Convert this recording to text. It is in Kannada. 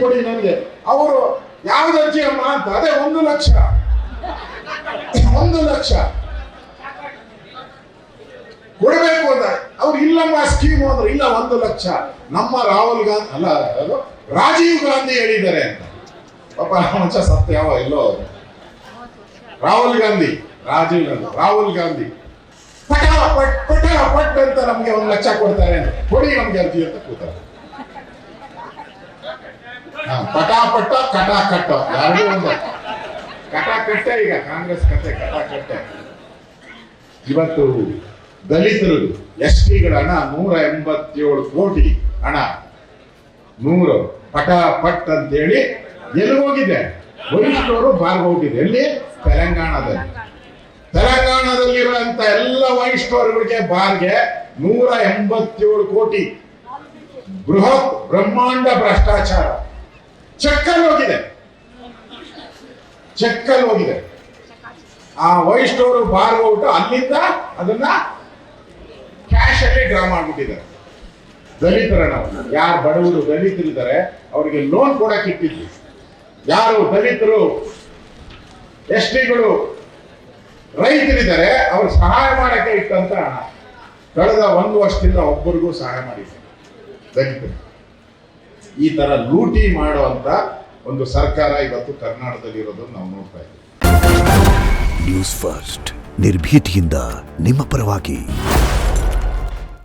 ಕೊಡಿ ನನಗೆ. ಅವರು ಯಾವ್ದು ಅರ್ಜಿ ಅಮ್ಮ ಅಂತ, ಅದೇ 1 ಲಕ್ಷ 1 ಲಕ್ಷ ಕೊಡಬೇಕು ಅಂತ. ಅವ್ರು ಇಲ್ಲಮ್ಮ ಸ್ಕೀಮು ಅಂದ್ರೆ, ಇಲ್ಲ 1 ಲಕ್ಷ. ನಮ್ಮ ರಾಹುಲ್ ಗಾಂಧಿ ಅಲ್ಲ, ಅದು ರಾಜೀವ್ ಗಾಂಧಿ ಹೇಳಿದ್ದಾರೆ ಅಂತ. ಪಾಪ ಮಂಚ ಸತ್ಯ ಯಾವ ಎಲ್ಲೋ. ರಾಹುಲ್ ಗಾಂಧಿ ಪಟ್ ಅಂತ ನಮ್ಗೆ 1 ಲಕ್ಷ ಕೊಡ್ತಾರೆ ಅಂತ, ಕೊಡಿ ನಮ್ಗೆ ಅರ್ಜಿ ಅಂತ ಕೂತಾರೆ. ಪಟಾಪಟ್ಟ ಕಟಾಕಟ್ಟ ಯಾರಿಗೂ ಒಂದು ಕಟಾಕಟ್ಟೆ. ಈಗ ಕಾಂಗ್ರೆಸ್ ಕತೆ ಕಟಾಕಟ್ಟೆ. ಇವತ್ತು ದಲಿತರು STಗಳ ಹಣ 187 ಕೋಟಿ ಹಣ 100 ಪಟಾಪಟ್ ಅಂತೇಳಿ ಎಲ್ಲಿ ಹೋಗಿದೆ? ವರಿಷ್ಠರು ಬಾರ್ಗೋಗಿದೆ. ಎಲ್ಲಿ? ತೆಲಂಗಾಣದಲ್ಲಿರುವಂತ ಎಲ್ಲ ವರಿಷ್ಠರುಗಳಿಗೆ ಬಾರ್ಗೆ 187 ಕೋಟಿ ಬೃಹತ್ ಬ್ರಹ್ಮಾಂಡ ಭ್ರಷ್ಟಾಚಾರ ಚೆಕ್ಕಲ್ಲಿ ಹೋಗಿದೆ. ಆ ವರಿಷ್ಠರು ಬಾರ್ಗೋಬಿಟ್ಟು ಅಲ್ಲಿಂದ ಅದನ್ನ ಕ್ಯಾಶ್ ಅಲ್ಲಿ ಡ್ರಾ ಮಾಡ್ಬಿಟ್ಟಿದ್ದಾರೆ. ದಲಿತರ ಯಾರು ಬಡವರು ದಲಿತರಿದ್ದಾರೆ ಅವರಿಗೆ ಲೋನ್ ಕೊಡಕ್ಕೆ ಇಟ್ಟಿದ್ರು. ಯಾರು ದಲಿತರು STಗಳು ರೈತರಿದ್ದಾರೆ ಅವ್ರು ಸಹಾಯ ಮಾಡಕ್ಕೆ ಇಟ್ಟಂತ ಹಣ ಕಳೆದ 1 ವರ್ಷದಿಂದ ಒಬ್ಬರಿಗೂ ಸಹಾಯ ಮಾಡಿದ್ದಾರೆ ದಲಿತರು. ಈ ತರ ಲೂಟಿ ಮಾಡುವಂತ ಒಂದು ಸರ್ಕಾರ ಇವತ್ತು ಕರ್ನಾಟಕದಲ್ಲಿ ಇರೋದನ್ನು ನಾವು ನೋಡ್ತಾ ಇದ್ದೀವಿ. ನ್ಯೂಸ್ ಫಸ್ಟ್ ನಿರ್ಭೀತಿಯಿಂದ ನಿಮ್ಮ ಪರವಾಗಿ.